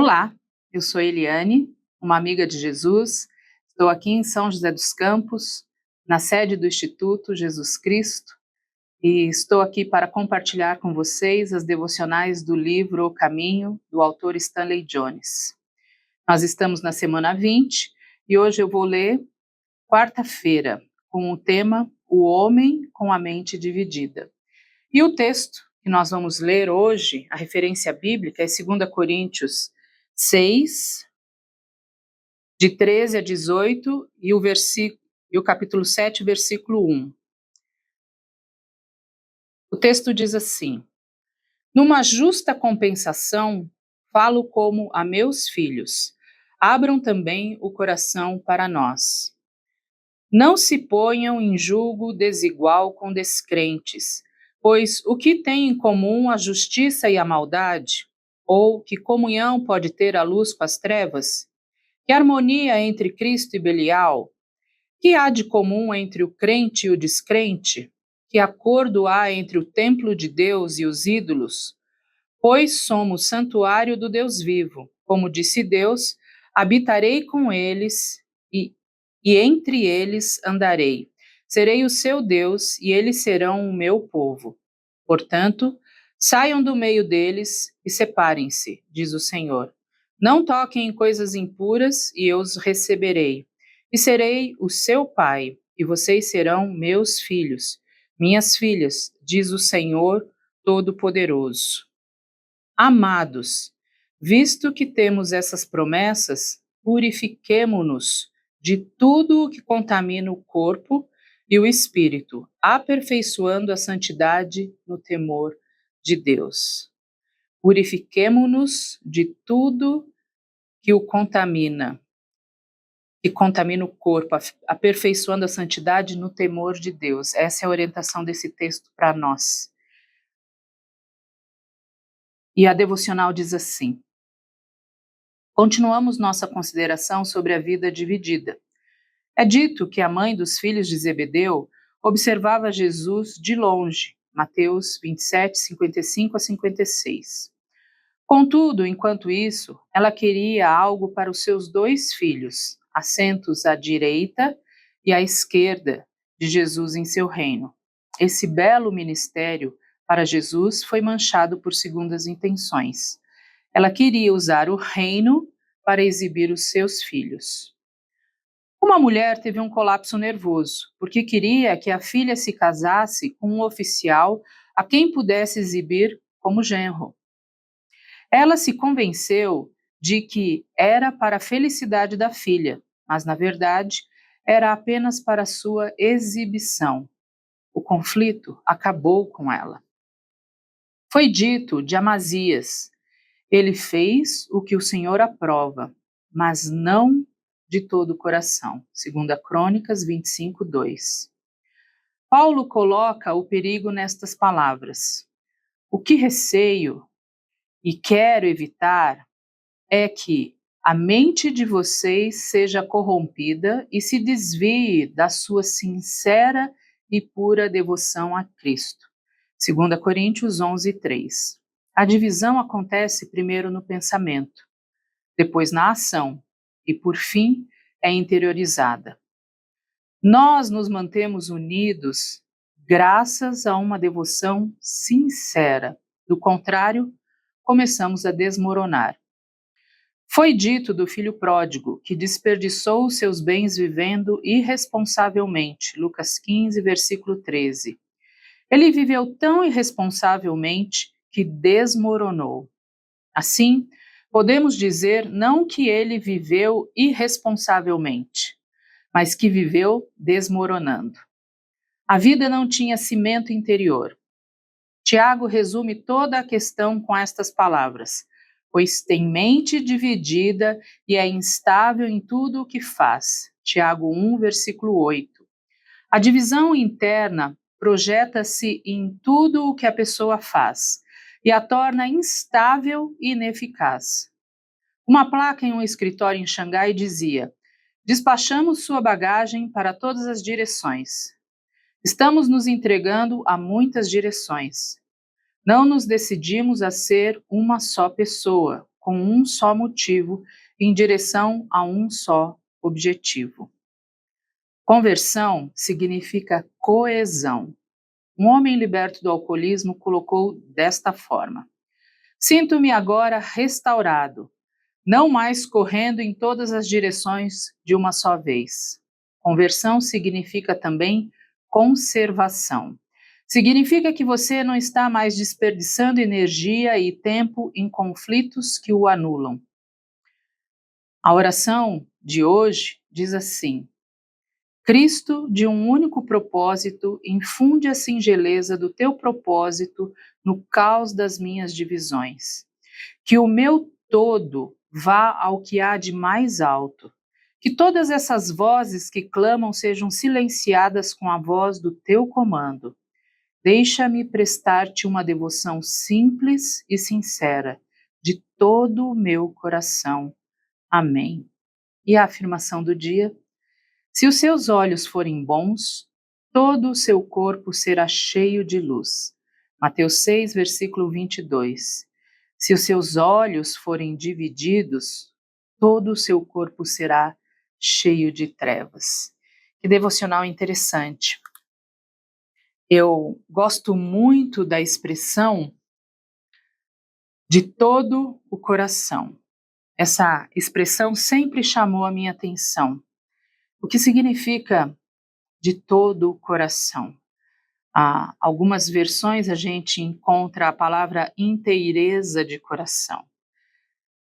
Olá, eu sou Eliane, uma amiga de Jesus. Estou aqui em São José dos Campos, na sede do Instituto Jesus Cristo, e estou aqui para compartilhar com vocês as devocionais do livro O Caminho, do autor Stanley Jones. Nós estamos na semana 20 e hoje eu vou ler quarta-feira, com o tema O Homem com a Mente Dividida. E o texto que nós vamos ler hoje, a referência bíblica, é 2 Coríntios 6, de 13 a 18, e o capítulo 7, versículo 1. O texto diz assim: Numa justa compensação, falo como a meus filhos, abram também o coração para nós. Não se ponham em julgo desigual com descrentes, pois o que tem em comum a justiça e a maldade? Ou que comunhão pode ter a luz com as trevas? Que harmonia entre Cristo e Belial? Que há de comum entre o crente e o descrente? Que acordo há entre o templo de Deus e os ídolos? Pois somos santuário do Deus vivo. Como disse Deus, habitarei com eles e entre eles andarei. Serei o seu Deus e eles serão o meu povo. Portanto, saiam do meio deles e separem-se, diz o Senhor. Não toquem em coisas impuras e eu os receberei. E serei o seu pai, e vocês serão meus filhos, minhas filhas, diz o Senhor Todo-Poderoso. Amados, visto que temos essas promessas, purifiquemo-nos de tudo o que contamina o corpo e o espírito, aperfeiçoando a santidade no temor de Deus. Purifiquemo-nos de tudo que contamina o corpo, aperfeiçoando a santidade no temor de Deus. Essa é a orientação desse texto para nós. E a devocional diz assim: Continuamos nossa consideração sobre a vida dividida. É dito que a mãe dos filhos de Zebedeu observava Jesus de longe, Mateus 27, 55 a 56. Contudo, enquanto isso, ela queria algo para os seus dois filhos, assentos à direita e à esquerda de Jesus em seu reino. Esse belo ministério para Jesus foi manchado por segundas intenções. Ela queria usar o reino para exibir os seus filhos. Uma mulher teve um colapso nervoso, porque queria que a filha se casasse com um oficial a quem pudesse exibir como genro. Ela se convenceu de que era para a felicidade da filha, mas, na verdade, era apenas para sua exibição. O conflito acabou com ela. Foi dito de Amazias: ele fez o que o Senhor aprova, mas não de todo o coração. 2 Crônicas 25, 2. Paulo coloca o perigo nestas palavras. O que receio e quero evitar é que a mente de vocês seja corrompida e se desvie da sua sincera e pura devoção a Cristo. 2 Coríntios 11, 3. A divisão acontece primeiro no pensamento, depois na ação e, por fim, é interiorizada. Nós nos mantemos unidos graças a uma devoção sincera. Do contrário, começamos a desmoronar. Foi dito do filho pródigo, que desperdiçou os seus bens vivendo irresponsavelmente. Lucas 15, versículo 13. Ele viveu tão irresponsavelmente que desmoronou. Assim, podemos dizer não que ele viveu irresponsavelmente, mas que viveu desmoronando. A vida não tinha cimento interior. Tiago resume toda a questão com estas palavras: pois tem mente dividida e é instável em tudo o que faz. Tiago 1, versículo 8. A divisão interna projeta-se em tudo o que a pessoa faz e a torna instável e ineficaz. Uma placa em um escritório em Xangai dizia: despachamos sua bagagem para todas as direções. Estamos nos entregando a muitas direções. Não nos decidimos a ser uma só pessoa, com um só motivo, em direção a um só objetivo. Conversão significa coesão. Um homem liberto do alcoolismo colocou desta forma: sinto-me agora restaurado, não mais correndo em todas as direções de uma só vez. Conversão significa também conservação. Significa que você não está mais desperdiçando energia e tempo em conflitos que o anulam. A oração de hoje diz assim: Cristo, de um único propósito, infunde a singeleza do teu propósito no caos das minhas divisões. Que o meu todo vá ao que há de mais alto. Que todas essas vozes que clamam sejam silenciadas com a voz do teu comando. Deixa-me prestar-te uma devoção simples e sincera, de todo o meu coração. Amém. E a afirmação do dia: se os seus olhos forem bons, todo o seu corpo será cheio de luz. Mateus 6, versículo 22. Se os seus olhos forem divididos, todo o seu corpo será cheio de trevas. Que devocional interessante. Eu gosto muito da expressão de todo o coração. Essa expressão sempre chamou a minha atenção. O que significa de todo o coração? Algumas versões a gente encontra a palavra inteireza de coração.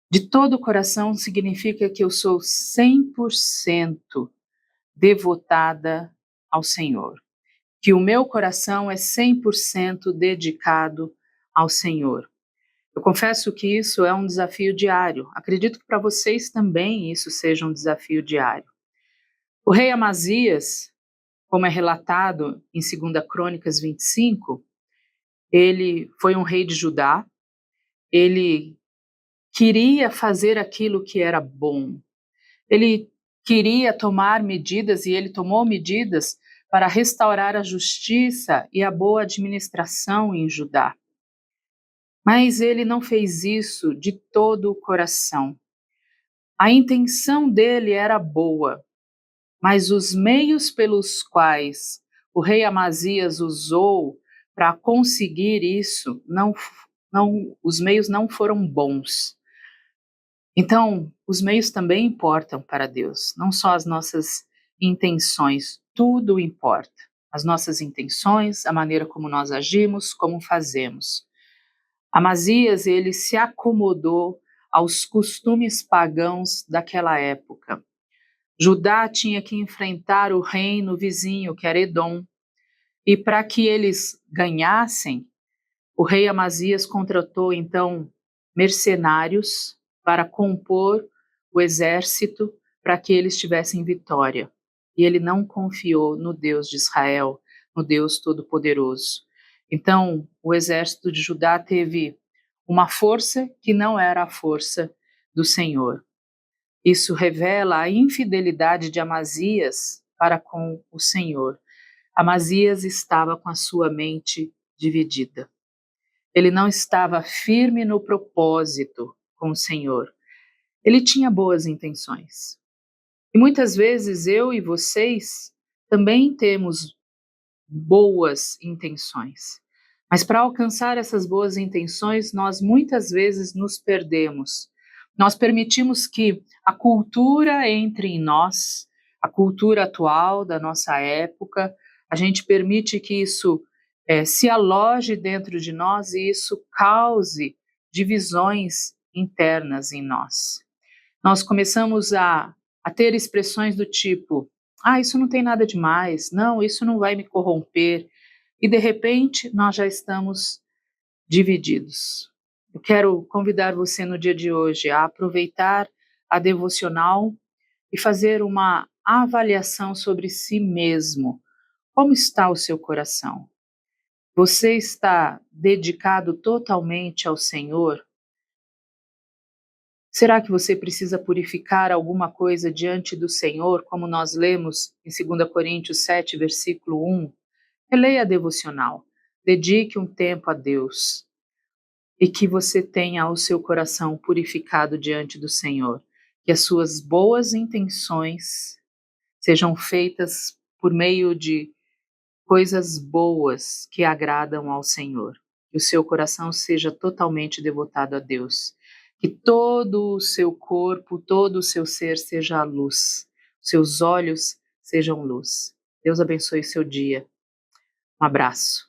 De todo o coração significa que eu sou 100% devotada ao Senhor. Que o meu coração é 100% dedicado ao Senhor. Eu confesso que isso é um desafio diário. Acredito que para vocês também isso seja um desafio diário. O rei Amazias, como é relatado em 2 Crônicas 25, ele foi um rei de Judá, ele queria fazer aquilo que era bom, ele queria tomar medidas e ele tomou medidas para restaurar a justiça e a boa administração em Judá. Mas ele não fez isso de todo o coração. A intenção dele era boa, mas os meios pelos quais o rei Amazias usou para conseguir isso, os meios não foram bons. Então, os meios também importam para Deus, não só as nossas intenções, tudo importa. As nossas intenções, a maneira como nós agimos, como fazemos. Amazias, ele se acomodou aos costumes pagãos daquela época. Judá tinha que enfrentar o reino vizinho, que era Edom, e para que eles ganhassem, o rei Amazias contratou então mercenários para compor o exército para que eles tivessem vitória. E ele não confiou no Deus de Israel, no Deus Todo-Poderoso. Então, o exército de Judá teve uma força que não era a força do Senhor. Isso revela a infidelidade de Amazias para com o Senhor. Amazias estava com a sua mente dividida. Ele não estava firme no propósito com o Senhor. Ele tinha boas intenções. E muitas vezes eu e vocês também temos boas intenções. Mas para alcançar essas boas intenções, nós muitas vezes nos perdemos. Nós permitimos que a cultura entre em nós, a cultura atual da nossa época, a gente permite que isso se aloje dentro de nós e isso cause divisões internas em nós. Nós começamos a ter expressões do tipo: isso não tem nada demais, não, isso não vai me corromper. E de repente nós já estamos divididos. Eu quero convidar você no dia de hoje a aproveitar a devocional e fazer uma avaliação sobre si mesmo. Como está o seu coração? Você está dedicado totalmente ao Senhor? Será que você precisa purificar alguma coisa diante do Senhor, como nós lemos em 2 Coríntios 7, versículo 1? Releia a devocional. Dedique um tempo a Deus. e que você tenha o seu coração purificado diante do Senhor, que as suas boas intenções sejam feitas por meio de coisas boas que agradam ao Senhor. Que o seu coração seja totalmente devotado a Deus. Que todo o seu corpo, todo o seu ser seja a luz. Seus olhos sejam luz. Deus abençoe seu dia. Um abraço.